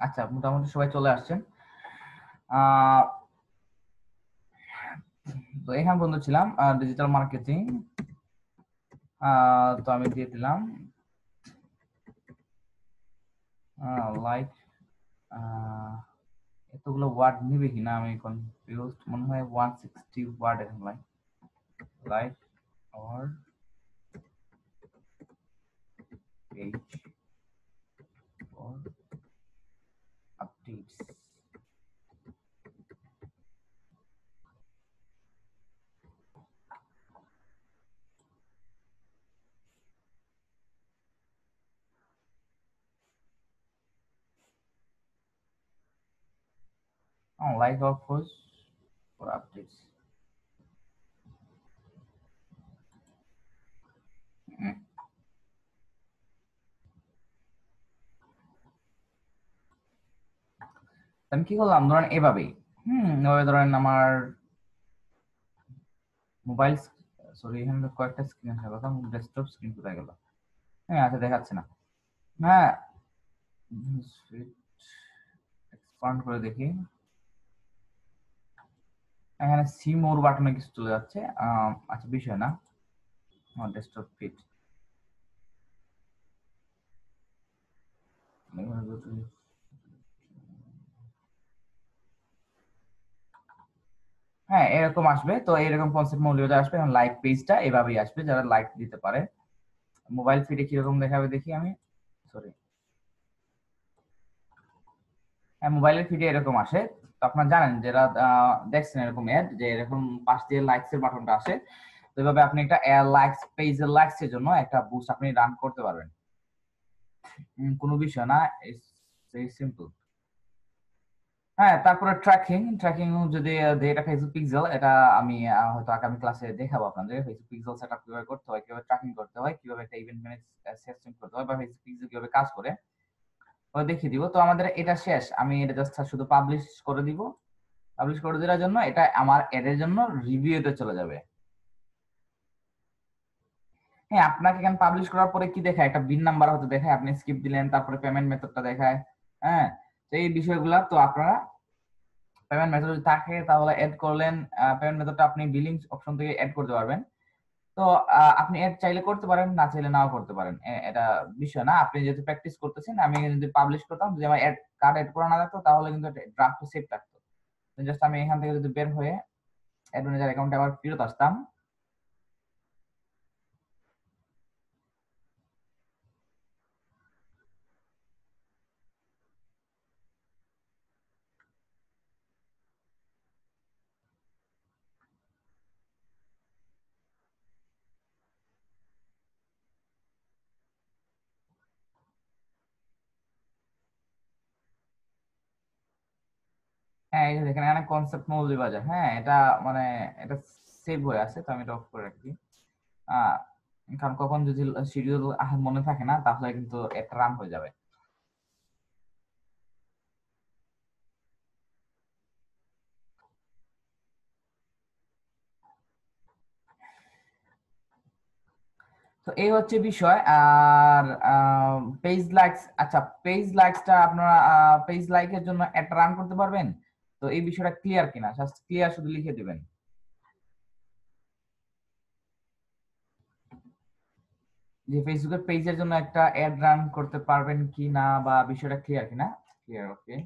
আচ্ছা, মোটামুটি সবাই চলে আসছেন। আহ তো এখানে বন্ধু ছিলাম ডিজিটাল মার্কেটিং। তো আমি দিয়ে দিলাম লাইক এতগুলো ওয়ার্ড নিবে কিনা আমি কনফিউজ, মনে হয় 160 ওয়ার্ড এখন like or page or updates. Like or post or updates. আমি কি করলাম, ধরেন এভাবেই এভাবে ধরেন আমার মোবাইল, সরি এখানে কয়েকটা স্ক্রিন আছে, কথা ডেস্কটপ স্ক্রিন কোথায় গেল? হ্যাঁ আচ্ছা, দেখাচ্ছে না। হ্যাঁ, এক্সপান্ড করে দেখি। এখানে সি মোর বাটনে কিছু চলে যাচ্ছে। আচ্ছা, বিষয় না, ডেস্কটপ ফিট। হ্যাঁ, এরকম আসবে। তো এরকম কনসেপ্ট মৌলিকতা আসবে। লাইক পেজটা এভাবেই আসবে, যারা লাইক দিতে পারে। মোবাইল ফিডে কিরকম দেখাবে দেখি আমি, সরি। হ্যাঁ, মোবাইলের ফিডে এরকম আসে। তো আপনারা জানেন, যারা দেখছেন এরকম অ্যাড, যে এরকম পাশ দিয়ে লাইকস এর বাটনটা আসে। তো এইভাবে আপনি একটা লাইকস পেজের লাইকস এর জন্য একটা বুস্ট আপনি রান করতে পারবেন। কোনো বিষয় না, ইটস ভেরি সিম্পল। হ্যাঁ, তারপরে ট্র্যাকিং ট্র্যাকিং যদি এটা ফেসবুক পিক্সেল, এটা আমি হয়তো আগামী ক্লাসে দেখাবো আপনাদের। ফেসবুক পিক্সেল সেটআপ কিভাবে করতে হয়, কিভাবে ট্র্যাকিং করতে হয়, কিভাবে একটা ইভেন্ট ম্যানেজ সিস্টেম করতে হয়, বা ফেসবুক পিক্সেল কিভাবে কাজ করে ওই দেখিয়ে দিব। তো আমাদের এটা শেষ, আমি এটা জাস্ট শুধু পাবলিশ করে দিব। পাবলিশ করে দেওয়ার জন্য এটা আমার এর জন্য রিভিউতে চলে যাবে। হ্যাঁ, আপনাকে এখানে পাবলিশ করার পরে কি দেখায়, একটা বিন নাম্বার হতে দেখায়, আপনি স্কিপ দিলেন, তারপরে পেমেন্ট মেথডটা দেখায়। হ্যাঁ, তো এই বিষয়গুলা তো আপনারা পেমেন্ট মেথড যদি থাকে তাহলে এড করলেন। পেমেন্ট মেথডটা আপনি বিলিং অপশন থেকে এড করতে পারবেন। তো আপনি এড চাইলে করতে পারেন, না চাইলে নাও করতে পারেন। এটা বিষয় না, আপনি যেহেতু প্র্যাকটিস করতেছেন। আমি যদি পাবলিশ করতাম, যদি আমার এড কার্ড এড করা না থাকতো, তাহলে কিন্তু ড্রাফট সেভ থাকতো। জাস্ট আমি এখান থেকে যদি বের হয়ে অ্যাড ম্যানেজার অ্যাকাউন্টে আবার ফেরত আসতাম। হ্যাঁ, এই যে দেখেন এখানে কনসেপ্ট মৌলভীবাজার। হ্যাঁ, এটা মানে এটা সেভ হয়ে আছে, তো আমি এটা অফ করে রাখি। আহ কারণ কখন যদি শিডিউল মনে থাকে না, তাহলে কিন্তু একটা রান হয়ে যাবে। তো এই হচ্ছে বিষয়। আর পেজ লাইকস, আচ্ছা পেজ লাইকসটা আপনারা পেজ লাইকের জন্য একটা রান করতে পারবেন? তো এই বিষয়টা ক্লিয়ার কিনা, জাস্ট ক্লিয়ার শুধু লিখে দিবেন যে ফেসবুকের পেজের জন্য একটা অ্যাড রান করতে পারবেন কি না, বা বিষয়টা ক্লিয়ার কিনা। ক্লিয়ার, ওকে।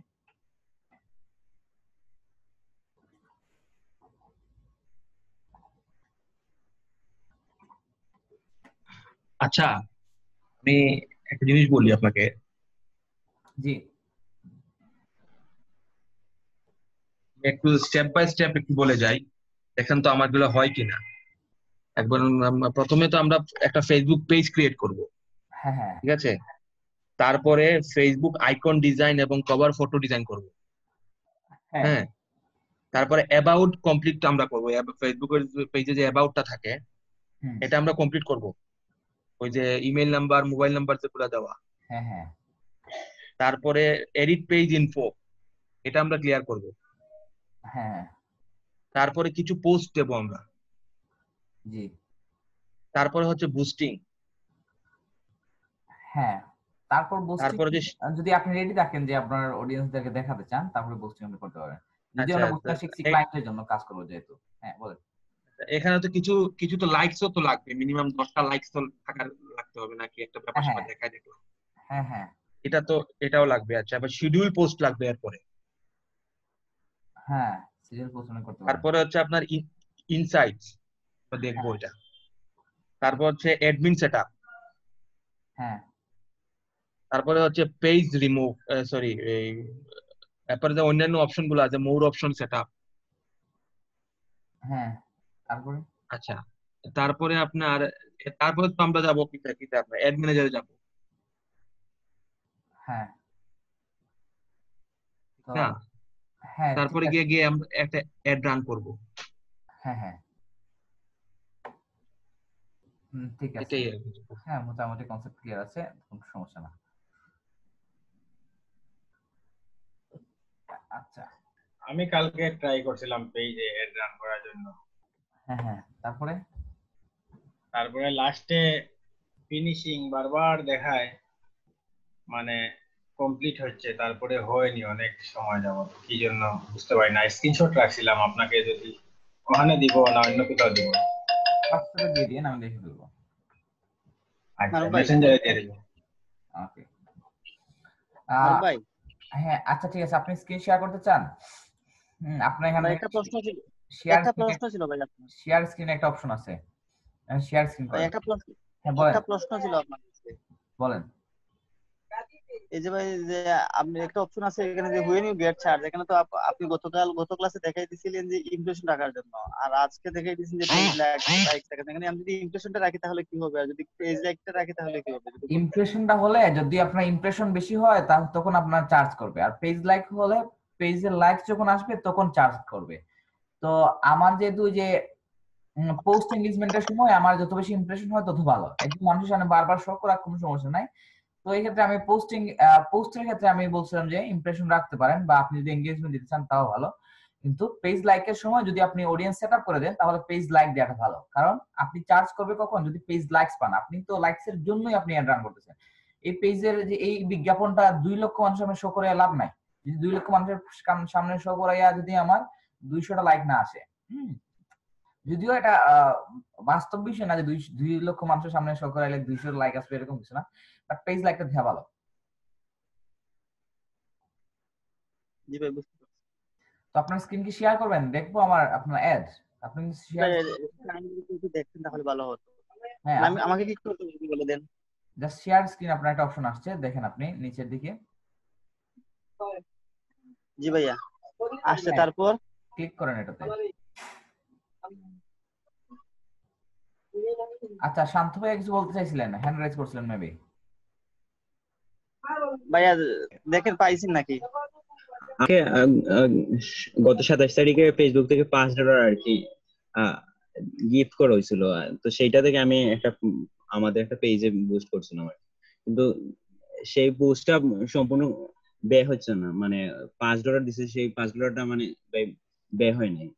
আচ্ছা, আমি একটা জিনিস বলি আপনাকে। জি। একটু স্টেপ বাই স্টেপ একটু বলে যাই, দেখেন তো আমার গুলো হয় কিনা। একবার প্রথমে তো আমরা একটা ফেসবুক পেজ ক্রিয়েট করব, হ্যাঁ, হ্যাঁ, ঠিক আছে? তারপরে ফেসবুক আইকন ডিজাইন এবং কভার ফটো ডিজাইন করব। হ্যাঁ। হ্যাঁ, তারপরে অ্যাবাউট কমপ্লিট আমরা করবো। ফেসবুকের পেজে যে অ্যাবাউটটা থাকে, হুম। এটা আমরা কমপ্লিট করব। ওই যে ইমেল নাম্বার, মোবাইল নাম্বার যেগুলো দেওয়া। হ্যাঁ, হ্যাঁ, তারপরে এডিট পেজ ইনফো, এটা আমরা ক্লিয়ার করব। হ্যাঁ। তারপরে কিছু পোস্ট দেবো আমরা। জি। তারপরে হচ্ছে বুস্টিং। হ্যাঁ, তারপর বুস্টিং তারপরে যে যদি আপনি রেডি থাকেন যে আপনার অডিয়েন্সদেরকে দেখাতে চান, তারপরে বুস্টিং আপনি করতে পারেন। যদি আচ্ছা আমরা বুস্টিং শিখছি ক্লায়েন্টের জন্য কাজ করবো যেহেতু। হ্যাঁ বলেন। এখানে তো কিছু কিছু তো লাইকসও তো লাগবে, মিনিমাম 10টা লাইকস তো থাকার লাগতে হবে নাকি, একটা ব্যাপার হ্যাঁ স্যাপার দেখায় দেখলাম। হ্যাঁ হ্যাঁ এটা তো এটাও লাগবে। আচ্ছা, আবার শিডিউল পোস্ট লাগবে এরপরে। হ্যাঁ, সিরিয়াল পোস্ট করতে পারেন। তারপরে হচ্ছে আপনার ইনসাইটস দেখবো হ্যাঁ এটা। তারপর হচ্ছে অ্যাডমিন সেটআপ। হ্যাঁ তারপরে হচ্ছে পেজ রিমুভ, সরি এই তারপরে যে অন্যান্য অপশন গুলো আছে, মোর অপশন সেটআপ। হ্যাঁ তারপরে আচ্ছা, তারপরে আপনার, তারপরে তো আমরা যাবো কিতে আপনার অ্যাড ম্যানেজারে যাবো হ্যাঁ তো না? হ্যাঁ ঠিক তারপরে আছে। গিয়ে গিয়ে আমরা একটা অ্যাড রান করব। হ্যাঁ হ্যাঁ ঠিক আছে। এটাই আর কি। হ্যাঁ মোটামুটি কনসেপ্ট ক্লিয়ার আছে, কোনো সমস্যা না। আচ্ছা। আমি কালকে ট্রাই করছিলাম পেজে এড রান করার জন্য, হ্যাঁ হ্যাঁ তারপরে তারপরে লাস্টে ফিনিশিং বারবার দেখায়, মানে কমপ্লিট হচ্ছে, তারপরে হয়নি অনেক সময় যাবত, কি জন্য বুঝতে পারি না। স্ক্রিনশট রাখছিলাম, আপনাকে যদি ওখানে দিব না অন্য কোথাও দিব। হোয়াটসঅ্যাপে দিয়ে দিন, আমি দেখে দেবো। আচ্ছা, মারুফ ভাই, মেসেঞ্জারে দিয়ে দিব। ওকে। মারুফ ভাই, হ্যাঁ আচ্ছা ঠিক আছে, আপনি স্ক্রিন শেয়ার করতে চান? আপনার এখানে ভাই একটা প্রশ্ন ছিল, শেয়ার একটা স্ক্রিনে, প্রশ্ন ছিল ভাই আপনার। শেয়ার স্ক্রিনে একটা অপশন আছে, শেয়ার স্ক্রিন ভাই করেন। একটা প্রশ্ন, হ্যাঁ বলেন একটা প্রশ্ন ছিল আপনার কাছে। বলেন। এই যে ভাই, যে আপনি একটা অপশন আছে এখানে যে হুয়েন ইউ গেট চার্জ, এখানে তো আপনি গত ক্লাসে দেখাই দিছিলেন যে ইমপ্রেশন রাখার জন্য, আর আজকে দেখাই দিয়েছেন যে পেজ লাইক রাখেন। এখানে আমি যদি ইমপ্রেশনটা রাখি তাহলে কি হবে, আর যদি পেজ লাইকটা রাখি তাহলে কি হবে, যদি বলতেন। ইমপ্রেশনটা হলে যদি আপনার ইমপ্রেশন বেশি হয় তখন আপনার চার্জ করবে, আর পেজ লাইক হলে পেজের লাইক যখন আসবে তখন চার্জ করবে। তো আমার যেহেতু যে পোস্ট এঙ্গেজমেন্টের সময় আমার যত বেশি ইমপ্রেশন হয় তত ভালো, একজন মানুষের সামনে বারবার শো করার কোনো সমস্যা নাই। তো এই ক্ষেত্রে আমি পোস্টের ক্ষেত্রে আমি বলছিলাম যে ইমপ্রেশন রাখতে পারেন, বা আপনি যদি এঙ্গেজমেন্ট দিতে চান তাও ভালো। কিন্তু পেজ লাইকের সময় যদি আপনি অডিয়েন্স সেটআপ করে দেন তাহলে পেজ লাইক দেওয়াটা ভালো, কারণ আপনি চার্জ করবে কখন, যদি পেজ লাইকস পান। আপনি তো লাইকস এর জন্যই আপনি অ্যাড রান করতেছেন। এই পেজের যে এই বিজ্ঞাপনটা 2 লক্ষ মানুষের সামনে শো করে লাভ নাই, যদি 2 লক্ষ মানুষের সামনে শো করাইয়া যদি আমার 200টা লাইক না আসে। হুম যদিও এটা বাস্তব বিষয় না যে 2 লক্ষ মানুষের সামনে শো করাইলে 200 লাইক আসবে, এরকম কিছু না, বাট পেজ লাইকটা দেওয়া ভালো। জি ভাই, বুঝতে পারছি তো আপনার স্ক্রিন কি শেয়ার করবেন, দেখবো আমার আপনার অ্যাড, আপনি শেয়ার। ভাই। আমি যদি একটু দেখতেন তাহলে ভালো হতো। হ্যাঁ আমি আমাকে কি করতে হবে বলে দেন। জাস্ট শেয়ার স্ক্রিন, আপনার একটা অপশন আসছে, দেখেন আপনি নিচের দিকে। জি ভাইয়া, আসছে, হ্যাঁ তারপর ক্লিক করেন এটাতে। আচ্ছা শান্ত ভাই কিছু বলতে চাইছিলেন, হ্যান্ড রাইজ করছিলেন মেবি। ভাইয়া দেখেন পাইছেন নাকি? আমাকে গত 27 তারিখে ফেসবুক থেকে $5 আর কি গিফট করা হয়েছিল। তো সেইটা থেকে আমি আমাদের একটা পেজে বুস্ট করছিলাম আর কি। কিন্তু সেই বুস্টটা সম্পূর্ণ ব্যয় হচ্ছে না, মানে $5 দিছে, সেই $5টা মানে ব্যয় হয় নাই।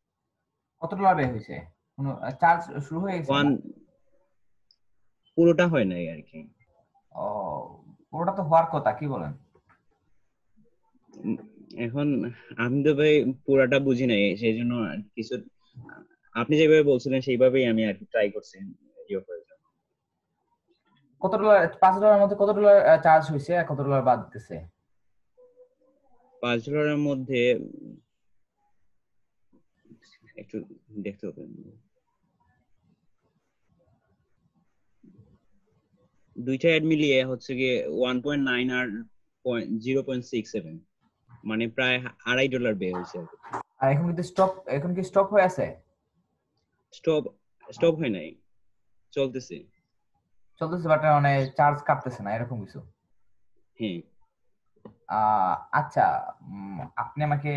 কত ডলার ব্যয় হয়েছে, কোনো চার্জ শুরু হয়ে গেছে না? পুরোটা হয় নাই আর কি। ও পুরোটা তো হওয়ার কথা, কি বলেন? এখন আমি তো ভাই পুরাটা বুঝি নাই, সেই জন্য কিছু আপনি যেভাবে বলছিলেন সেইভাবেই আমি আর কি ট্রাই করছি ইয়ে করে। কত ডলার, $5 মধ্যে কত ডলার চার্জ হয়েছে, আর কত ডলার বাদ দিতেছে? $5 মধ্যে একটু দেখতে হবে, দুইটা অ্যাড মিলিয়ে হচ্ছে গিয়ে 1.9 আর 0.67, মানে প্রায় $2.5 ব্যয় হয়েছে আর কি। আর এখন কিন্তু এখন কি স্টপ হয়ে আছে? স্টপ স্টপ হয় নাই, চলতেছে। চলতেছে বাট মানে চার্জ কাটতেছে না, এরকম কিছু? হ্যাঁ। আচ্ছা আপনি আমাকে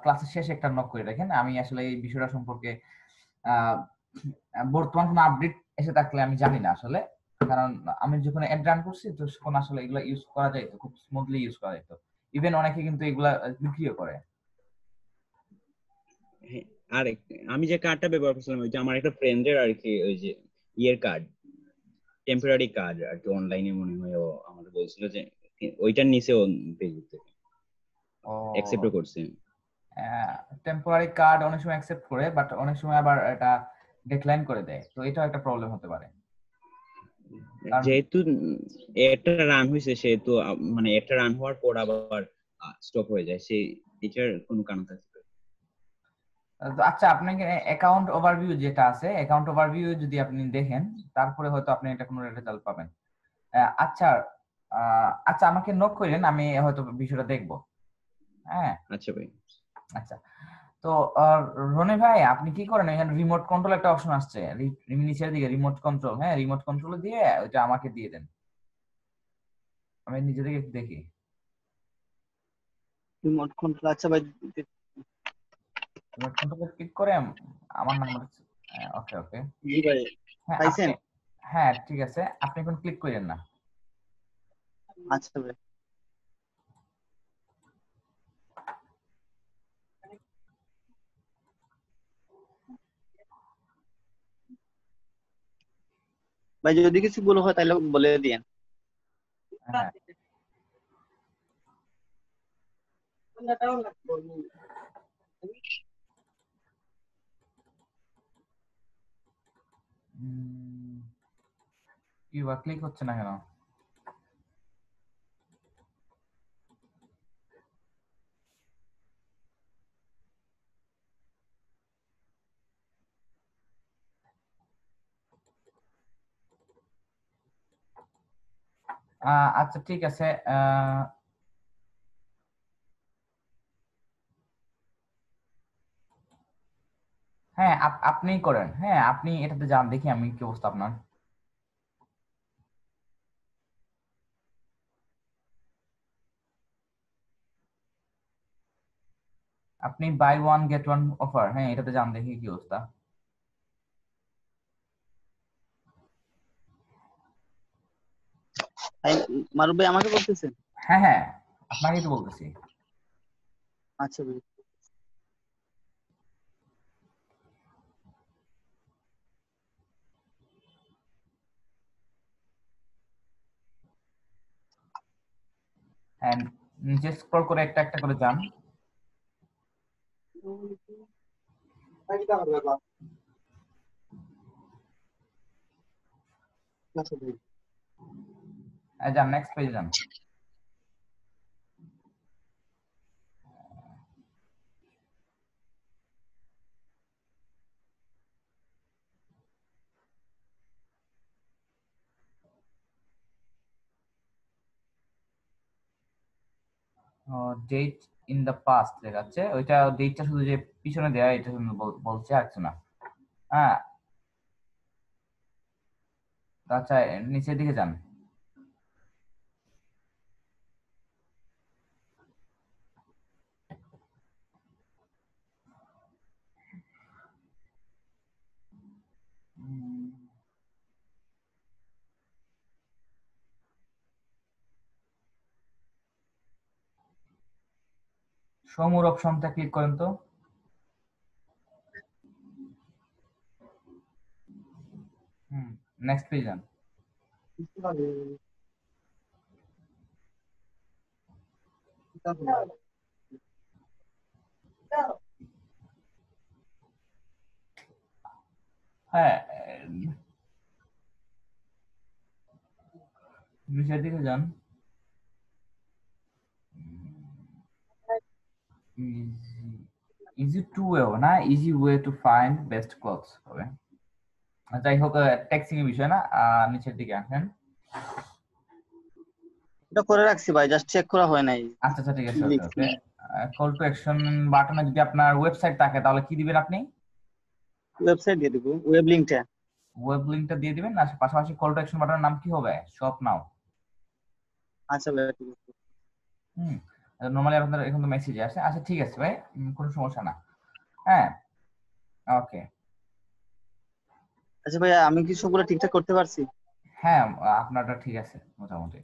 ক্লাসের শেষে একটা নক করে রাখেন, আমি আসলে এই বিষয়টা সম্পর্কে বর্তমান কোনো আপডেট এসে থাকলে আমি জানি না আসলে, কারণ আমি যখন অ্যাড রান করছি তখন আসলে এগুলা ইউজ করা যায় তো, খুব স্মুথলি ইউজ করা যায় তো, ইভেন অনেকে কিন্তু এগুলা বিক্রিও করে। হ্যাঁ, আর আমি যে কার্ডটা ব্যবহার করছিলাম ওইটা আমার একটা ফ্রেন্ডের আর কি, ওই যে ইয়ের কার্ড, টেম্পোরারি কাজ আর কি অনলাইনে মনে হয় ও আমাদের বলছিল যে ওইটার নিচে ও ফেসবুক থেকে ও অ্যাকসেপ্টও করছে। টেম্পোরারি কার্ড অনেক সময় অ্যাকসেপ্ট করে, বাট অনেক সময় আবার এটা ডিক্লাইন করে দেয়, তো এটাও একটা প্রবলেম হতে পারে। কারণ যেহেতু একটা রান হয়েছে সেহেতু মানে একটা রান হওয়ার পর আবার স্টপ হয়ে যায়, সেই এটার কোনো কারণ থাকতে পারে। তো আচ্ছা, আপনাকে অ্যাকাউন্ট ওভারভিউ যেটা আছে, অ্যাকাউন্ট ওভারভিউ যদি আপনি দেখেন তারপরে হয়তো আপনি এটা কোনো রেজাল্ট পাবেন। আচ্ছা আচ্ছা, আমাকে নোট করেন, আমি হয়তো বিষয়টা দেখব। হ্যাঁ আচ্ছা ভাই। আচ্ছা, তো রনি ভাই আপনি কি করেন, এখানে রিমোট কন্ট্রোল একটা অপশন আসছে নিচের দিকে, রিমোট কন্ট্রোল। হ্যাঁ, রিমোট কন্ট্রোল দিয়ে ওইটা আমাকে দিয়ে দেন, আমি নিজে থেকে একটু দেখি। রিমোট কন্ট্রোল, আচ্ছা ভাই। রিমোট কন্ট্রোলে ক্লিক করে আমার নাম্বার। ওকে ওকে, জি ভাই, হ্যাঁ পাইছেন? হ্যাঁ ঠিক আছে, আপনি এখন ক্লিক করেন না। আচ্ছা ভাই। ভাই যদি কিছু ভুল হয় তাহলে বলে দিয়েন। হ্যাঁ কি বা ক্লিক হচ্ছে না কেন? আচ্ছা ঠিক আছে, হ্যাঁ আপনিই করেন, হ্যাঁ আপনি এটাতে যান, দেখি আমি কি অবস্থা আপনার। আপনি buy one get one offer, হ্যাঁ এটাতে যান, দেখি কি অবস্থা। ভাই মারুফ ভাই আমাকে বলতেছেন? হ্যাঁ হ্যাঁ, আপনাকেই তো বলতেছি। আচ্ছা ভাই। হ্যাঁ, নিচে স্ক্রল করে একটা একটা করে যান। যান নেক্সট পেজে যান। ডেট ইন দ্য পাস্ট দেখাচ্ছে, ওইটা ডেটটা শুধু যে পিছনে দেয়া এটা শুধু বলছে, আর কিছু না। হ্যাঁ আচ্ছা, নিচের দিকে যান। সমুর অপশনটা ক্লিক করেন তো। নেক্সট পেজ যান। হ্যাঁ, নিচের দিকে যান। ইজি টু ওয়ে হবে না, easy way to find best clothes হবে। যাই হোক, ট্যাক্সিং এর বিষয় না, নিচের দিকে আসেন। এটা করে রাখছি ভাই, জাস্ট চেক করা হয় নাই। আচ্ছা আচ্ছা ঠিক আছে, ওকে ওকে। কল টু অ্যাকশন বাটনে যদি আপনার ওয়েবসাইট থাকে তাহলে কি দিবেন আপনি? ওয়েবসাইট দিয়ে দিব, ওয়েব লিংকটা। ওয়েব লিংকটা দিয়ে দিবেন, আর পাশাপাশি কল টু অ্যাকশন বাটনের নাম কি হবে? শপ নাও। আচ্ছা ভাই ঠিক আছে। হুম, নরমালি আপনাদের এখন তো মেসেজ আসে। আচ্ছা ঠিক আছে ভাই, কোনো সমস্যা না। হ্যাঁ ওকে। আচ্ছা ভাই আমি কি সবগুলো ঠিকঠাক করতে পারছি? হ্যাঁ, আপনারটা ঠিক আছে মোটামুটি।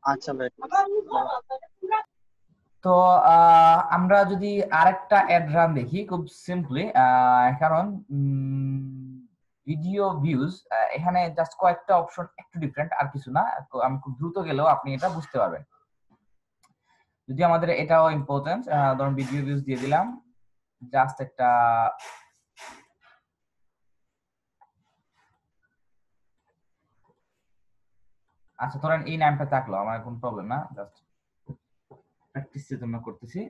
আচ্ছা ভাই। তো আমরা যদি আরেকটা অ্যাড রান দেখি খুব সিম্পলি, কারণ ভিডিও ভিউজ, এখানে জাস্ট কয়েকটা অপশন একটু ডিফারেন্ট, আর কিছু না। তো আমি খুব দ্রুত গেলেও আপনি এটা বুঝতে পারবেন। যদি আমাদের এটাও ইম্পর্টেন্ট, ধরুন ভিডিও ভিউজ দিয়ে দিলাম, জাস্ট একটা আচ্ছা ধরেন এই নামটা থাকলো, আমার কোনো প্রবলেম না, জাস্ট প্র্যাকটিসের জন্য করতেছি।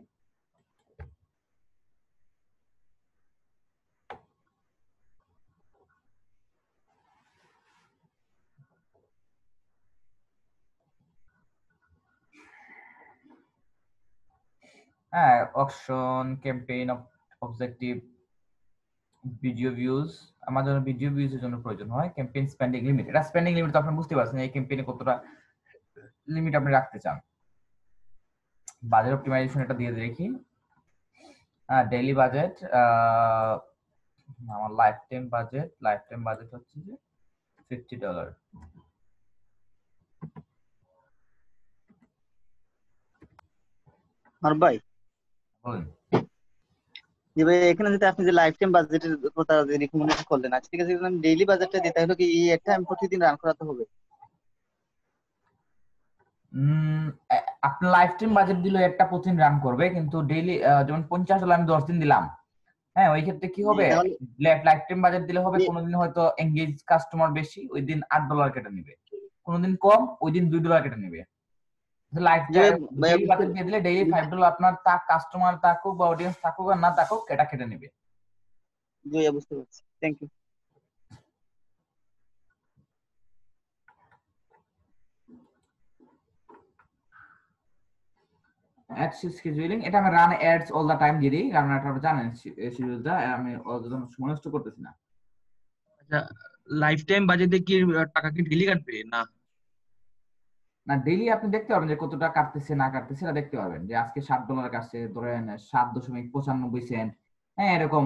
হ্যাঁ, auction, campaign, objective, video views. আমার জন্য ভিডিও ভিউজ এর জন্য প্রয়োজন হয় ক্যাম্পেইন স্পেন্ডিং লিমিট। এটা স্পেন্ডিং লিমিট তো আপনি বুঝতে পারছেন এই ক্যাম্পেইনে কতটা লিমিট আপনি রাখতে চান। বাজেট অপটিমাইজেশন এটা দিয়ে দেখি। ডেইলি বাজেট, আমার লাইফ টাইম বাজেট হচ্ছে যে $50। আর ভাই বলুন। যে ভাই এখানে যদি আপনি যে লাইফ টাইম বাজেটের কথা রিকমেন্ড করলেন, আচ্ছা ঠিক আছে, আমি ডেইলি বাজেটটা দিতে হলো কি এই একটা আমি প্রতিদিন রান করাতে হবে? আপনার লাইফ টাইম বাজেট দিলে একটা প্রতিদিন রান করবে, কিন্তু ডেইলি যেমন $50 আমি 10 দিন দিলাম, হ্যাঁ ওই ক্ষেত্রে কি হবে, তাহলে লাইফ টাইম বাজেট দিলে হবে যে- কোনোদিন হয়তো এঙ্গেজ কাস্টমার বেশি, ওই দিন $8 কেটে নিবে, কোনোদিন কম, ওই দিন $2 কেটে নিবে। লাইফ যে ভাই ডেইলি বাজেট দিয়ে দিলে ডেইলি $5 আপনার তা কাস্টমার থাকুক বা অডিয়েন্স থাকুক আর না থাকুক এটা কেটে নিবে। বুঝতে পারছি, থ্যাংক ইউ। অ্যাড শিডিউলিং, এটা আমি run ads all the time দিয়ে দিই, কারণ এটা আপনারা জানেন শিডিউলটা আমি সময় নষ্ট করতেছি না। আচ্ছা, লাইফ টাইম বাজেটে কি টাকা কি ডেইলি কাটবে না? না, ডেইলি আপনি দেখতে পারবেন যে কতটা কাটতেছে না কাটতেছে, এটা দেখতে পারবেন যে আজকে $7 কাটছে, ধরেন 7.95 হ্যাঁ এরকম।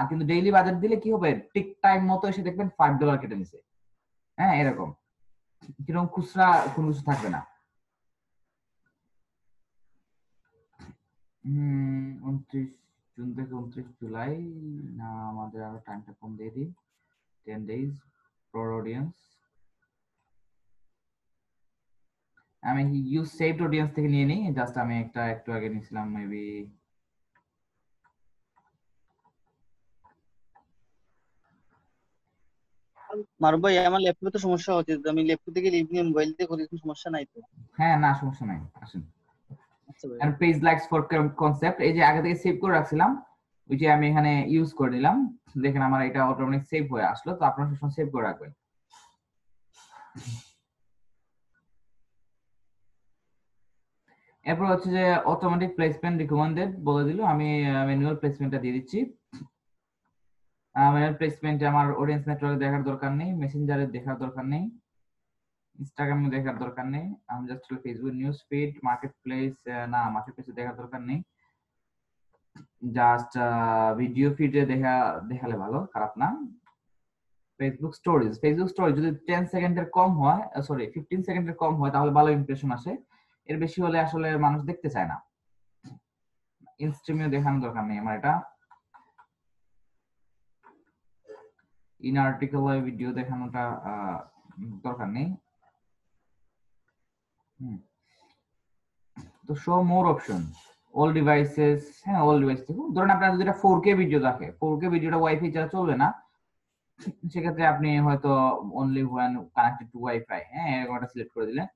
কিন্তু ডেইলি বাজেট দিলে কি হবে, ঠিক টাইম মতো এসে দেখবেন $5 কেটে নিছে, হ্যাঁ এরকম। কিরকম খুচরা কোনো কিছু থাকবে না। 29 জুন থেকে 29 জুলাই, না আমাদের আরো টাইমটা কম দিয়ে দিই, 10 days ফর অডিয়েন্স। আমি ইউজ সেভড অডিয়েন্স থেকে নিয়ে নিই, জাস্ট আমি একটা একটু আগে নিয়েছিলাম মেবি। মারুফ ভাই আমার ল্যাপটপে তো সমস্যা হচ্ছে, আমি ল্যাপটপ থেকে লিভ নিয়ে মোবাইল দিয়ে করি, কোনো সমস্যা নাই তো? হ্যাঁ না সমস্যা নাই, আসেন। আচ্ছা ভাই। আর পেজ লাইকস ফর কনসেপ্ট, এই যে আগে থেকে সেভ করে রাখছিলাম, ওই যে আমি এখানে ইউজ করে নিলাম, দেখেন আমার এটা অটোমেটিক সেভ হয়ে আসলো। তো আপনারা সবসময় সেভ করে রাখবেন। এরপর হচ্ছে যে অটোমেটিক প্লেসমেন্ট রিকমেন্ডেড বলে দিল, আমি ম্যানুয়াল প্লেসমেন্টটা দিয়ে দিচ্ছি। ম্যানুয়াল প্লেসমেন্টে আমার অডিয়েন্স নেটওয়ার্কে দেখার দরকার নেই, মেসেঞ্জারে দেখার দরকার নেই, ইনস্টাগ্রামে দেখার দরকার নেই, আমি just Facebook news feed, market place, না মার্কেট প্লেসে দেখার দরকার নেই, জাস্ট ভিডিও ফিডে দেখালে ভালো, খারাপ না। ফেসবুক স্টোরিজ যদি 10 সেকেন্ডের কম হয়, সরি 15 সেকেন্ডের কম হয় তাহলে ভালো ইমপ্রেশন আসে, এর বেশি হলে আসলে মানুষ দেখতে চায় না। ইনস্ট্রিমে দেখানোর দরকার নেই আমার এটা। ইন আর্টিকেল ভিডিও দেখানোটা দরকার নেই। তো show more option, all devices, হ্যাঁ অল ডিভাইস দেখুন। ধরুন আপনার যদি 4K ভিডিও থাকে, 4K ভিডিওটা ওয়াইফাই ছাড়া চলবে না, সেক্ষেত্রে আপনি হয়তো only one connected to wifi, হ্যাঁ এরকম একটা সিলেক্ট করে দিলেন।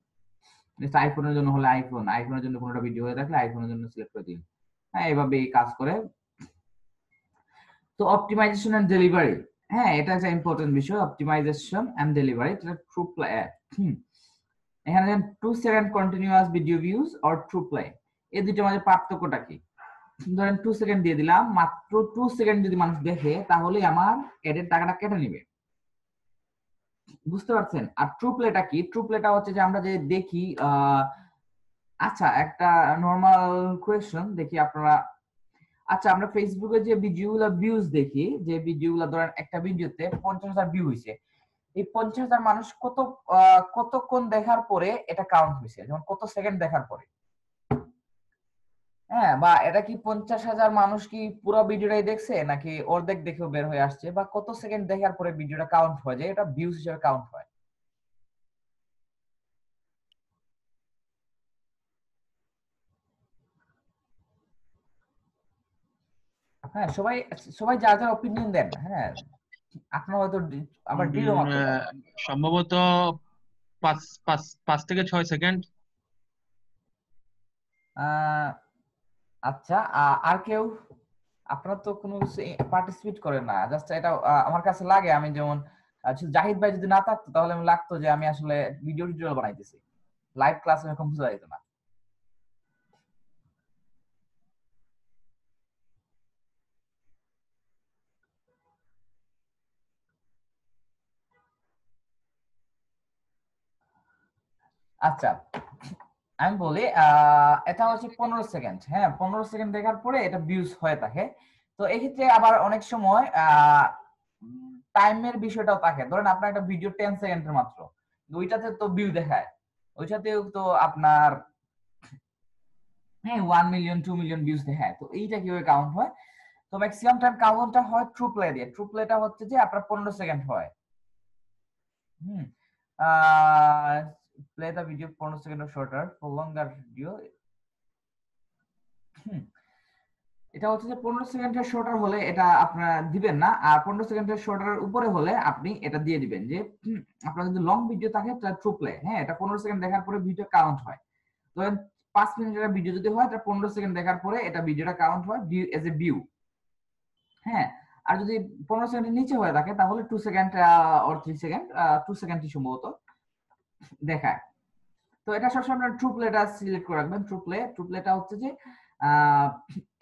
আইফোনের জন্য হলে আইফোনের জন্য কোনোটা ভিডিও হয়ে থাকলে আইফোনের জন্য সিলেক্ট করে দিন, হ্যাঁ এভাবে কাজ করে। তো অপটিমাইজেশন এন্ড ডেলিভারি, হ্যাঁ এটা একটা ইম্পর্টেন্ট বিষয়, অপটিমাইজেশন এন্ড ডেলিভারি, এটা ট্রু প্লে। এখানে 2 second continuous video views or true play, এই দুটোর মাঝে পার্থক্যটা কি? ধরেন 2 সেকেন্ড দিয়ে দিলাম, মাত্র 2 সেকেন্ড যদি মানুষ দেখে তাহলে আমার এডের টাকাটা কেটে নিবে, বুঝতে পারছেন? আর ট্রু প্লেটা কি? ট্রু প্লেটা হচ্ছে যে আমরা যে দেখি, আচ্ছা একটা নরমাল কোয়েশ্চন দেখি আপনারা, আচ্ছা আমরা ফেসবুকে যে ভিডিওগুলো ভিউজ দেখি, যে ভিডিওগুলো ধরেন একটা ভিডিওতে 50,000 ভিউ হইছে, এই 50,000 মানুষ কতক্ষণ দেখার পরে এটা কাউন্ট হয়েছে, যেমন কত সেকেন্ড দেখার পরে। হ্যাঁ, বা এটা কি 50,000 মানুষ কি পুরো ভিডিওটাই দেখছে নাকি অর্ধেক দেখেও বের হয়ে আসছে, বা কত সেকেন্ড দেখার পরে ভিডিওটা কাউন্ট হয়, যে এটা ভিউজ হিসেবে কাউন্ট হয়। হ্যাঁ, সবাই সবাই যার যার অপিনিয়ন দেন। হ্যাঁ, আপনার হয়তো আবার দৃঢ় মত। সম্ভবত 5 থেকে 6 সেকেন্ড। আচ্ছা, আর কেউ? আপনারা তো কোনো পার্টিসিপেট করেন না, জাস্ট এটা আমার কাছে লাগে, আমি যেমন শুধু জাহিদ ভাই যদি না থাকতো তাহলে আমি লাগতো যে আমি আসলে ভিডিও টিউটোরিয়াল বানাইতেছি, লাইভ ক্লাস এরকম বোঝা যেত না। আচ্ছা, আমি বলি এটা হচ্ছে 15 সেকেন্ড। হ্যাঁ, 15 সেকেন্ড দেখার পরে এটা ভিউজ হয়ে থাকে। তো এক্ষেত্রে আবার অনেক সময় টাইমের বিষয়টাও থাকে। ধরেন আপনার একটা ভিডিও 10 সেকেন্ডের মাত্র, ওইটাতে তো ভিউ দেখায়, ওইটাতেও তো আপনার হ্যাঁ 1 মিলিয়ন 2 মিলিয়ন ভিউজ দেখায়। তো এইটা কিভাবে কাউন্ট হয়? তো ম্যাক্সিমাম টাইম কাউন্টটা হয় ট্রু প্লে দিয়ে। ট্রু প্লেটা হচ্ছে যে আপনার 15 সেকেন্ড হয়। Hmm, play the video 15 second or shorter for longer video। এটা হচ্ছে যে 15 সেকেন্ডের শর্টার হলে এটা আপনারা দিবেন না, আর 15 সেকেন্ডের শর্টার উপরে হলে আপনি এটা দিয়ে দিবেন যে আপনার যদি লং ভিডিও থাকে তাহলে ট্রু প্লে। হ্যাঁ, এটা 15 সেকেন্ড দেখার পরে ভিডিও কাউন্ট হয়। ধরেন 5 মিনিটের ভিডিও যদি হয় তাহলে 15 সেকেন্ড দেখার পরে এটা ভিডিওটা কাউন্ট হয় ভিউ এজ এ ভিউ। হ্যাঁ, আর যদি 15 সেকেন্ডের নিচে হয়ে থাকে তাহলে 2 সেকেন্ড অর 3 সেকেন্ড, 2 সেকেন্ডই সম্ভবত দেখায়। তো এটা সবসময় আপনার ট্রু প্লেটা সিলেক্ট করে রাখবেন। ট্রু প্লেটা হচ্ছে যে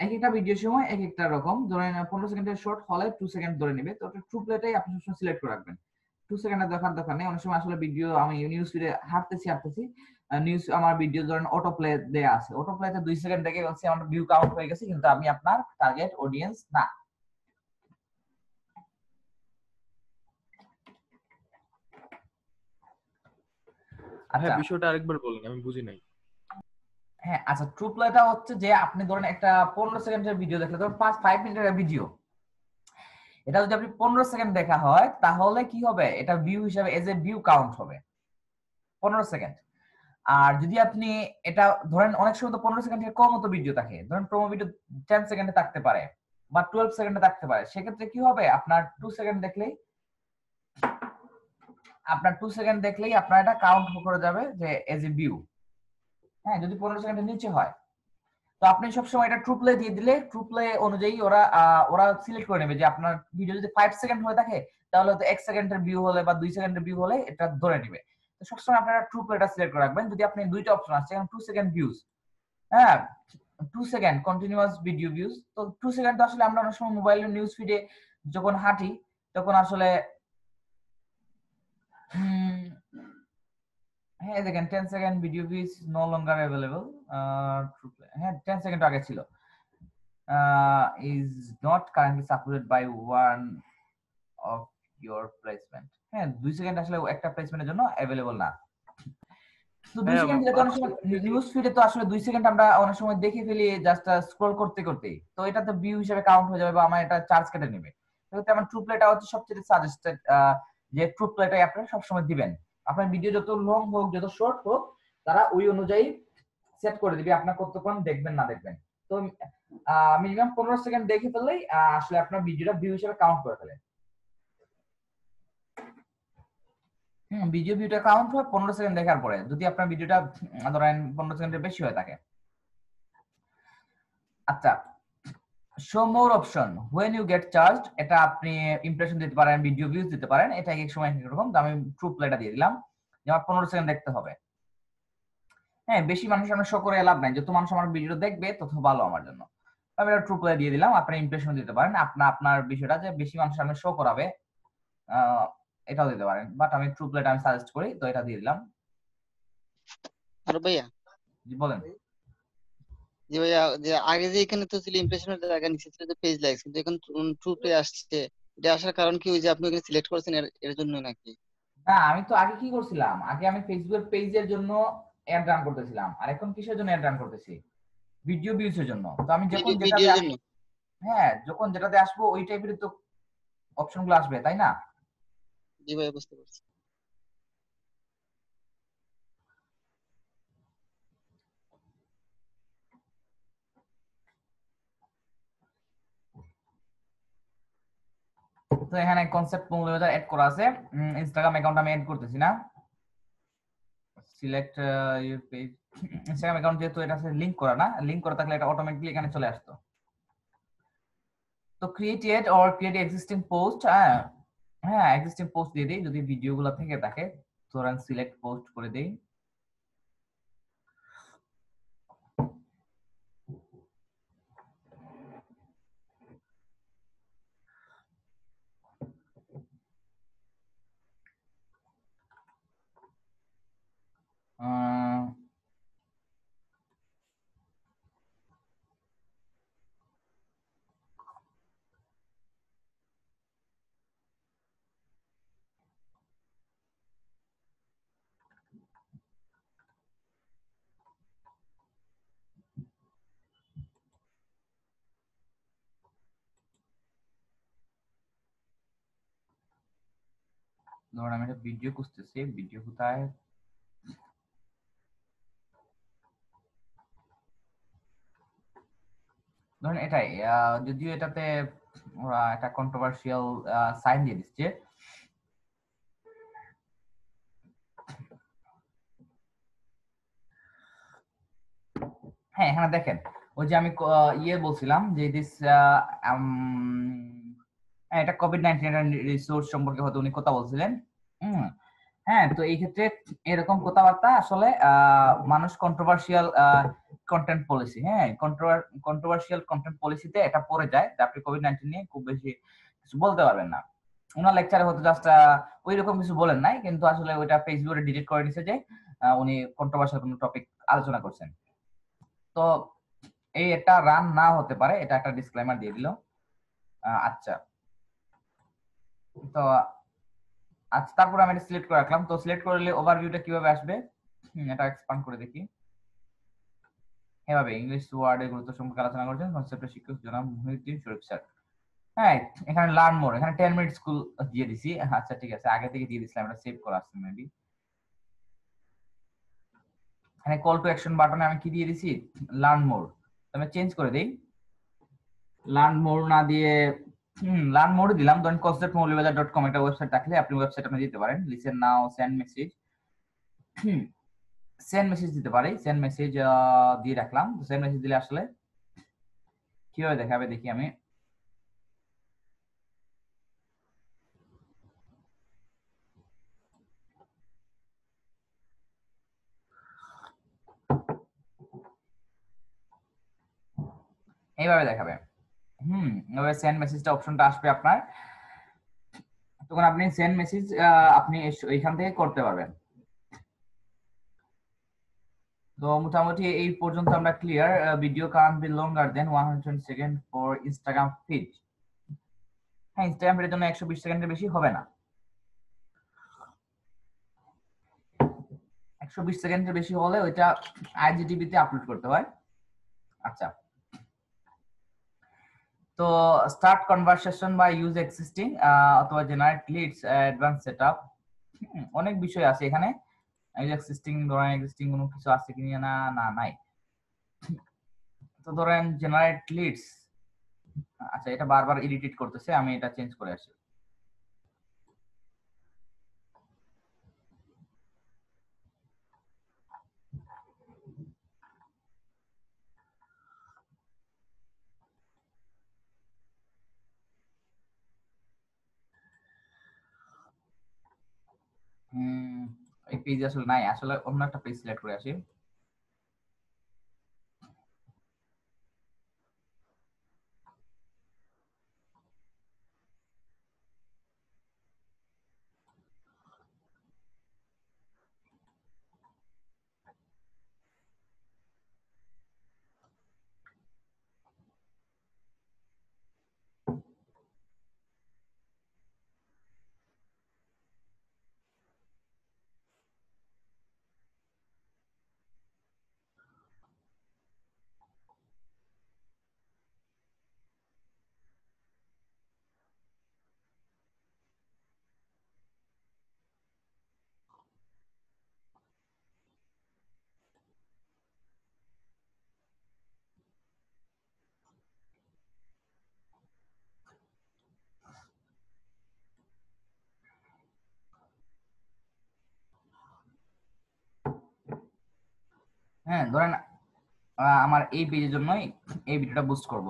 এক একটা ভিডিওর সময় এক একটা রকম। ধরেন 15 সেকেন্ডের শর্ট হলে 2 সেকেন্ড ধরে নেবে, তো ট্রু প্লেটাই আপনি সবসময় সিলেক্ট করে রাখবেন। 2 সেকেন্ডে দেখার দরকার নেই। অনেক সময় আসলে ভিডিও আমি নিউজ ফিডে হাঁটতেছি নিউজ আমার ভিডিও ধরেন অটো প্লে দেয়া আছে, অটো প্লেতে 2 সেকেন্ড দেখে বলছি আমার ভিউ কাউন্ট হয়ে গেছে, কিন্তু আমি আপনার টার্গেট অডিয়েন্স না। হ্যাঁ, আচ্ছা, বিষয়টা আরেকবার বলুন, আমি বুঝি নাই। হ্যাঁ আচ্ছা, ট্রু প্লেটা হচ্ছে যে আপনি ধরেন একটা 15 সেকেন্ডের ভিডিও দেখলে, ধরুন 5 মিনিটের ভিডিও, এটা যদি আপনি 15 সেকেন্ড দেখা হয় তাহলে কি হবে, এটা ভিউ হিসাবে এজ এ ভিউ কাউন্ট হবে 15 সেকেন্ড। আর যদি আপনি এটা ধরেন অনেক সময় তো 15 সেকেন্ড থেকে কম মতো ভিডিও থাকে, ধরেন প্রোমো ভিডিও 10 সেকেন্ডে থাকতে পারে বা 12 সেকেন্ডে থাকতে পারে, সেক্ষেত্রে কি হবে আপনার 2 সেকেন্ড দেখলেই আপনার এটা কাউন্ট করে যাবে যে এজ এ ভিউ। হ্যাঁ, যদি 15 সেকেন্ডের নিচে হয় তো আপনি সবসময় এটা ট্রু প্লে দিয়ে দিলে ট্রু প্লে অনুযায়ী ওরা সিলেক্ট করে নেবে যে আপনার ভিডিও যদি 5 সেকেন্ড হয়ে থাকে তাহলে তো 1 সেকেন্ডের ভিউ হলে বা 2 সেকেন্ডের ভিউ হলে এটা ধরে নেবে। তো সবসময় আপনারা ট্রু প্লেটা সিলেক্ট করে রাখবেন। যদি আপনি দুইটা অপশন আছে, 2 সেকেন্ড ভিউজ, হ্যাঁ 2 সেকেন্ড কন্টিনিউয়াস ভিডিও ভিউজ, তো 2 সেকেন্ড আসলে আমরা অনেক সময় মোবাইলের নিউজ ফিডে যখন হাঁটি তখন আসলে হ্যাঁ দেখেন 10 second video views no longer available. হ্যাঁ 10 সেকেন্ড আগে ছিল, is not currently supported by one of your placement। হ্যাঁ 2 সেকেন্ড আসলে একটা প্লেসমেন্টের জন্য অ্যাভেলেবল না। তো 2 সেকেন্ড দিলে তো অনেক সময় নিউজ ফিডে তো আসলে 2 সেকেন্ড আমরা অনেক সময় দেখে ফেলি জাস্ট স্ক্রল করতে করতে, তো এটা তো ভিউ হিসেবে কাউন্ট হয়ে যাবে বা আমার এটা চার্জ কেটে নেবে। সেক্ষেত্রে আমার ট্রু প্লেটা হচ্ছে সবচেয়ে সাজেস্টেড, যে ট্রু প্লেটাই আপনারা সবসময় দিবেন। আপনার ভিডিও যত লং হোক যত শর্ট হোক তারা ওই অনুযায়ী সেট করে দিবে আপনার কতক্ষণ দেখবেন না দেখবেন। তো মিনিমাম 15 সেকেন্ড দেখে ফেললেই আসলে আপনার ভিডিওটা ভিউ হিসেবে কাউন্ট করে ফেলে। ভিডিওটা কাউন্ট হয় 15 সেকেন্ড দেখার পরে, যদি আপনার ভিডিওটা ধরেন 15 সেকেন্ডের বেশি হয়ে থাকে। আচ্ছা, show more option when you get charged, এটা আপনি ইমপ্রেশন দিতে পারেন, ভিডিও ভিউজ দিতে পারেন, এটা এক এক সময় এক এক রকম। তো আমি ট্রু প্লেটা দিয়ে দিলাম যে আমার 15 সেকেন্ড দেখতে হবে। হ্যাঁ, বেশি মানুষ আমরা শো করে লাভ নাই, যত মানুষ আমার ভিডিও দেখবে তত ভালো আমার জন্য। আমি এটা ট্রু প্লে দিয়ে দিলাম। আপনি ইমপ্রেশন দিতে পারেন, আপনার বিষয়টা যে বেশি মানুষ সামনে শো করাবে এটাও দিতে পারেন, বাট আমি ট্রু প্লেটা আমি সাজেস্ট করি, তো এটা দিয়ে দিলাম। আর ভাইয়া, জি বলেন। জি ভাইয়া, যে আগে যে এখানে তো ছিল ইমপ্রেশনের জায়গা নিচে ছিল যে পেজ লাইকস, কিন্তু এখন ট্রু প্লে আসছে, এটা আসার কারণ কি ওই যে আপনি এখানে সিলেক্ট করেছেন এর জন্য নাকি? না, আমি তো আগে কি করছিলাম, আগে আমি ফেসবুকের পেজের জন্য অ্যাড রান করতেছিলাম, আর এখন কিসের জন্য অ্যাড রান করতেছি? ভিডিও ভিউজের জন্য। তো আমি যখন যেটাতে ভিডিওর জন্য। হ্যাঁ যখন যেটাতে আসবো ওই টাইপের তো অপশনগুলো আসবে তাই না? জি ভাই, বুঝতে পারছি। তো এখানে কনসেপ্ট মৌলবাজার এড করা আছে। ইনস্টাগ্রাম অ্যাকাউন্ট আমি এড করতেছি না। Select your page. Instagram account যেহেতু এটা লিংক করা না, লিংক করা থাকলে এটা অটোমেটিক্যালি এখানে চলে আসতো। তো created or create existing post, হ্যাঁ হ্যাঁ এক্সিস্টিং পোস্ট দিয়ে দিই যদি ভিডিওগুলো থেকে থাকে। ধরেন সিলেক্ট পোস্ট করে দেই। আহ, ধরেন আমি একটা ভিডিও খুঁজতেছি, ভিডিও কোথায়? ধরেন এটাই, যদিও এটাতে ওরা একটা কন্ট্রোভার্সিয়াল সাইন দিয়ে দিচ্ছে। হ্যাঁ এখানে দেখেন ওই যে আমি ইয়ে বলছিলাম যে দিস এটা কোভিড-19 রিসোর্স সম্পর্কে হয়তো উনি কথা বলছিলেন। হুম, হ্যাঁ তো এই ক্ষেত্রে এরকম কথাবার্তা আসলে মানুষ কন্ট্রোভার্সিয়াল কন্টেন্ট পলিসি, হ্যাঁ কন্ট্রোভার্সিয়াল কন্টেন্ট পলিসিতে এটা পড়ে যায় যে আপনি কোভিড-19 নিয়ে খুব বেশি কিছু বলতে পারবেন না। ওনার লেকচারে হয়তো জাস্ট ওই রকম কিছু বলেন নাই, কিন্তু আসলে ওইটা ফেসবুকে ডিলিট করে দিয়েছে যে উনি কন্ট্রোভার্সিয়াল কোনো টপিক আলোচনা করছেন। তো এই এটা রান না হতে পারে, এটা একটা ডিসক্লেমার দিয়ে দিল। আচ্ছা তো আচ্ছা তারপর আমি এটা সিলেক্ট করে রাখলাম। তো সিলেক্ট করলে ওভারভিউটা কিভাবে আসবে, এটা এক্সপান্ড করে দেখি। এভাবে ইংলিশ ওয়ার্ডের গুরুত্ব সম্পর্কে আলোচনা করছেন কনসেপ্টের শিক্ষক জনাব মুহিউদ্দিন শরীফ স্যার। হ্যাঁ এখানে লার্ন মোর, এখানে 10 মিনিট স্কুল দিয়ে দিছি। আচ্ছা ঠিক আছে, আগে থেকে দিয়ে দিছিলাম, এটা সেভ করা আছে মেবি। এখানে কল টু অ্যাকশন বাটনে আমি কি দিয়ে দিছি, লার্ন মোর। আমি চেঞ্জ করে দেই, লার্ন মোর না দিয়ে লার্ন মোর দিলাম। ধরেন conceptmaulibajar.com একটা ওয়েবসাইট থাকলে আপনি ওয়েবসাইট আপনি দিতে পারেন। লিসেন নাও, সেন্ড মেসেজ, সেন্ড মেসেজ দিতে পারি। সেন্ড মেসেজ দিয়ে রাখলাম। সেন্ড মেসেজ দিলে আসলে কিভাবে দেখাবে দেখি আমি। এইভাবে দেখাবে। এভাবে সেন্ড মেসেজটা অপশনটা আসবে আপনার, তখন আপনি সেন্ড মেসেজ আপনি এইখান থেকে করতে পারবেন। তো মোটামুটি এই পর্যন্ত আমরা clear. Video can be longer than 120 second for Instagram feed. হ্যাঁ ইনস্টাগ্রাম ফিডের জন্য 120 সেকেন্ডের বেশি হবে না। 120 সেকেন্ডের বেশি হলে ওইটা আইজিটিভি তে আপলোড করতে হয়। আচ্ছা তো স্টার্ট কনভারসেশন বা ইউজ এক্সিস্টিং অথবা জেনারেট লিডস অ্যাডভান্স সেটআপ, অনেক বিষয় আছে এখানে। ইউজ এক্সিস্টিং, ধরেন এক্সিস্টিং কোনো কিছু আছে কিনা, না না নাই। তো ধরেন জেনারেট লিডস, আচ্ছা এটা বারবার ইরিটেট করতেছে, আমি এটা চেঞ্জ করে আসি। এই পেজ আসলে নাই, আসলে অন্য একটা পেজ সিলেক্ট করে আসি। হ্যাঁ ধরেন আমার এই পেজের জন্যই এই ভিডিওটা বুস্ট করব।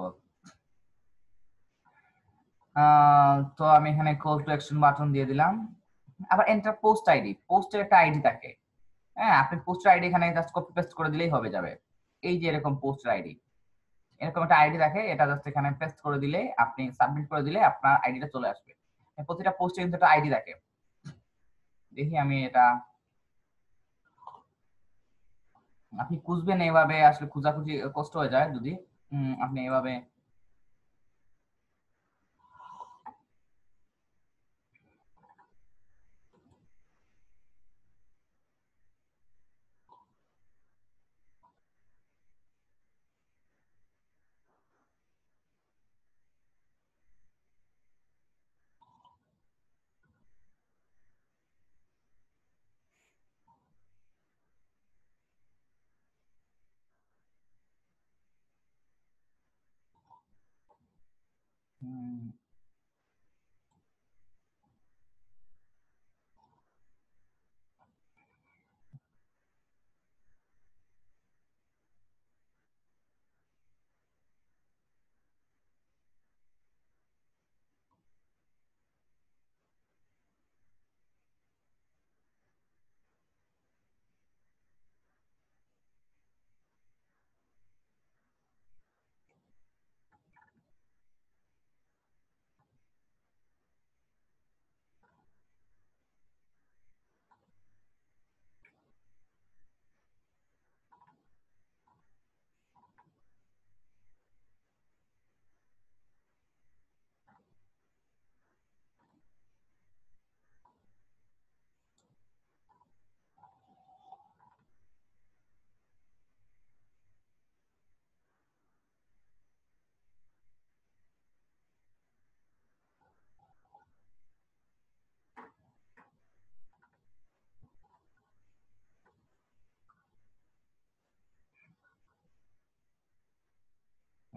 তো আমি এখানে কল টু অ্যাকশন বাটন দিয়ে দিলাম। আবার এন্টার পোস্ট আইডি, পোস্টের একটা আইডি থাকে। হ্যাঁ, আপনি পোস্টের আইডি এখানে জাস্ট কপি পেস্ট করে দিলেই হবে যাবে। এই যে এরকম পোস্টের আইডি, এরকম একটা আইডি থাকে, এটা জাস্ট এখানে পেস্ট করে দিলে, আপনি সাবমিট করে দিলে আপনার আইডিটা চলে আসবে। প্রতিটা পোস্টে কিন্তু একটা আইডি থাকে। দেখি আমি এটা, আপনি খুঁজবেন এইভাবে, আসলে খোঁজাখুঁজি কষ্ট হয়ে যায় যদি আপনি এইভাবে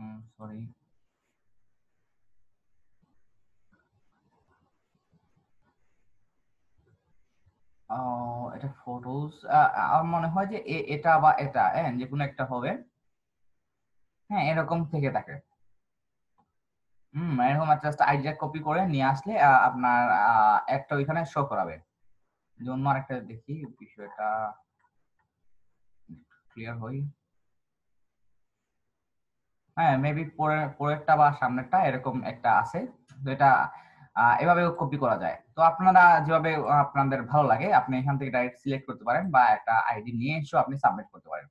উম, সরি, এটা ফটোস, আমার মনে হয় যে এটা বা এটা, হ্যাঁ যে কোনো একটা হবে। হ্যাঁ এরকম থেকে থাকে। এরকম জাস্ট আইডিয়া কপি করে নিয়ে আসলে আপনার একটা ওইখানে শো করাবে। যেমন আরেকটা দেখি বিষয়টা ক্লিয়ার হই। হ্যাঁ মেবি পরেরটা বা সামনেরটা এরকম একটা আছে, তো এটা এভাবেও কপি করা যায়। তো আপনারা যেভাবে আপনাদের ভালো লাগে আপনি এখান থেকে ডাইরেক্ট সিলেক্ট করতে পারেন, বা একটা আইডি নিয়ে এসেও আপনি সাবমিট করতে পারেন।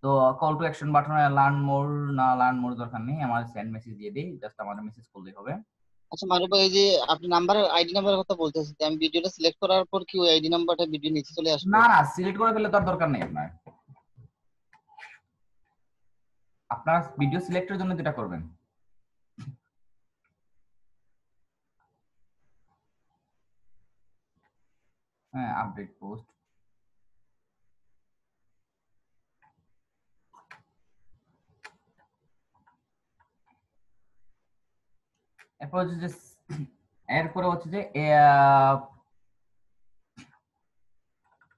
তো কল টু অ্যাকশন বাটনে লার্ন মোর, না লার্ন মোর দরকার নেই, আমার সেন্ড মেসেজ দিয়ে দিই, জাস্ট আমাদের মেসেজ করলেই হবে। আচ্ছা মারুফ ভাই, এই যে আপনি নাম্বার আইডি নাম্বারের কথা বলতেছেন, যে আমি ভিডিওটা সিলেক্ট করার পর কি ওই আইডি নাম্বারটা ভিডিও নিচে চলে আসবে? না না, সিলেক্ট করে ফেলে তো আর দরকার নেই আপনার। আপনার ভিডিও সিলেক্টের জন্য যেটা করবেন, হ্যাঁ আপডেট পোস্ট, এরপর হচ্ছে যে এরপরে হচ্ছে যে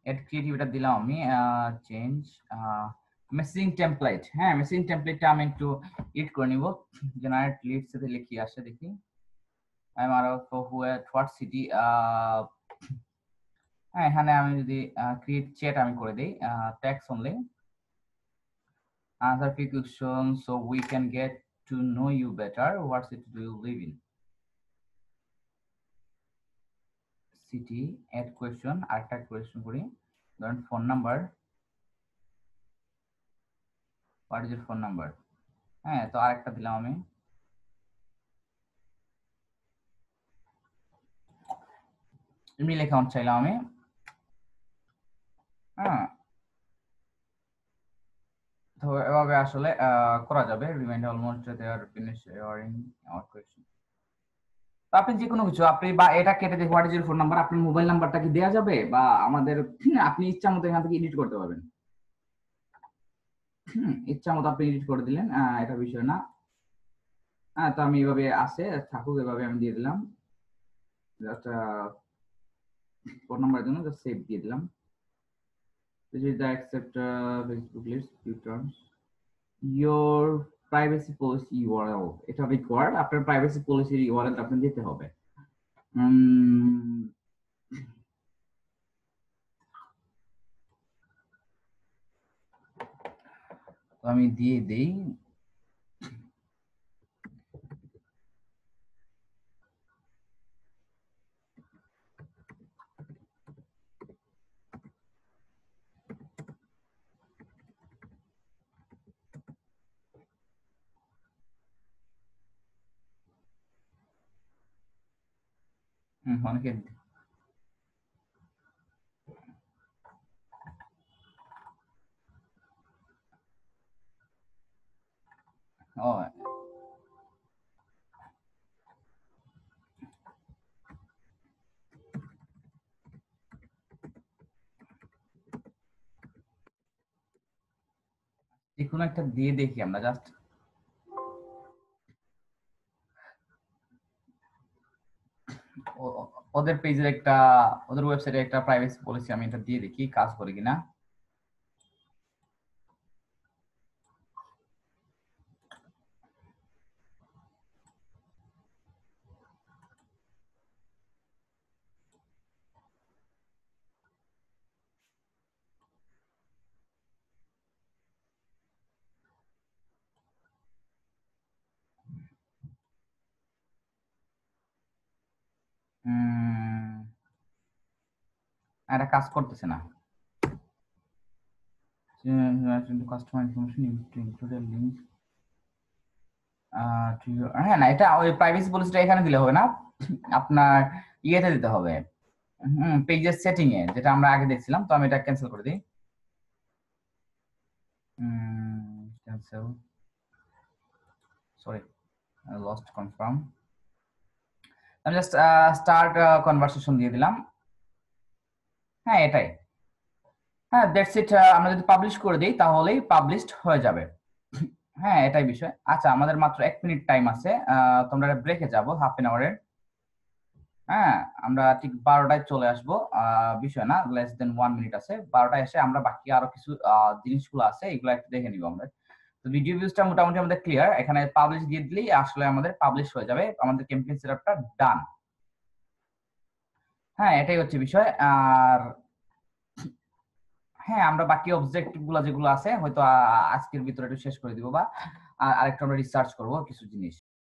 এড ক্রিয়েটিভিটা দিলাম আমি, চেঞ্জ মেসেজিং টেমপ্লেট। হ্যাঁ মেসেজিং টেমপ্লেটটা আমি একটু এডিট করে নিব। জেনারেট লিডস এতে লিখি আসে দেখি। I am out of what city. হ্যাঁ এখানে আমি যদি ক্রিয়েট চ্যাট আমি করে দেই, tax only answer few questions so we can get to know you better. What city do you live in? City, add question, আরেকটা কোয়েশ্চন করি, ধরেন phone number, what is your phone number. হ্যাঁ তো আরেকটা দিলাম আমি, ইমেল অ্যাকাউন্ট চাইলাম আমি। হ্যাঁ তো এভাবে আসলে করা যাবে। রিমাইন্ড অলমোস্ট দে আর ফিনিশ ইয়ারিং আওয়ার কোয়েশ্চন। তো আপনি যে কোনো কিছু, আপনি বা এটা কেটে দিয়ে what is your phone number, আপনার মোবাইল নাম্বারটা কি দেওয়া যাবে, বা আমাদের আপনি ইচ্ছা মতো এখান থেকে এডিট করতে পারবেন। ইচ্ছা মতো আপনি এডিট করে দিলেন, এটা বিষয় না। হ্যাঁ তো আমি এভাবে আছে থাকুক, এভাবে আমি দিয়ে দিলাম, জাস্ট ফোন নাম্বারের জন্য জাস্ট সেভ দিয়ে দিলাম। This is the accept Facebook list few terms. Your privacy policy URL এটা required, আপনার privacy policy URL আপনি দিতে হবে। তো আমি দিয়ে দেই। অনেকে ও যে কোনো একটা দিয়ে দেখি আমরা জাস্ট। ওদের পেজের একটা, ওদের ওয়েবসাইটে একটা প্রাইভেসি পলিসি আমি এটা দিয়ে দেখি কাজ করে কিনা। এটা কাজ করতেছে না। কাস্টমার ইনফরমেশন ইনক্লুড লিংক হ্যাঁ না, এটা ওই প্রাইভেসি পলিসিটা এখানে দিলে হবে না, আপনার ইয়েতে দিতে হবে, পেজের সেটিং এ, যেটা আমরা আগে দেখছিলাম। তো আমি এটা ক্যান্সেল করে দিই। Cancel, sorry lost confirm. আমি জাস্ট স্টার্ট কনভারসেশন দিয়ে দিলাম। হ্যাঁ এটাই, হ্যাঁ দ্যাটস ইট। আমরা যদি পাবলিশ করে দিই তাহলেই পাবলিশড হয়ে যাবে। হ্যাঁ এটাই বিষয়। আচ্ছা আমাদের মাত্র 1 মিনিট টাইম আছে, তোমরা ব্রেকে যাবো হাফ এন আওয়ারের। হ্যাঁ আমরা ঠিক 12টায় চলে আসবো, বিষয় না, লেস দেন 1 মিনিট আছে। 12টায় এসে আমরা বাকি আরো কিছু জিনিসগুলো আছে এগুলো একটু দেখে নিব আমরা। তো ভিডিও ভিউজটা মোটামুটি আমাদের ক্লিয়ার। এখানে পাবলিশ দিয়ে দিলেই আসলে আমাদের পাবলিশ হয়ে যাবে, আমাদের ক্যাম্পেইন সেটআপটা ডান। হ্যাঁ এটাই হচ্ছে বিষয়। আর হ্যাঁ আমরা বাকি অবজেক্টিভ গুলো যেগুলো আছে হয়তো আজকের ভিতরে একটু শেষ করে দিব, বা আরেকটু আমরা রিসার্চ করব কিছু জিনিস।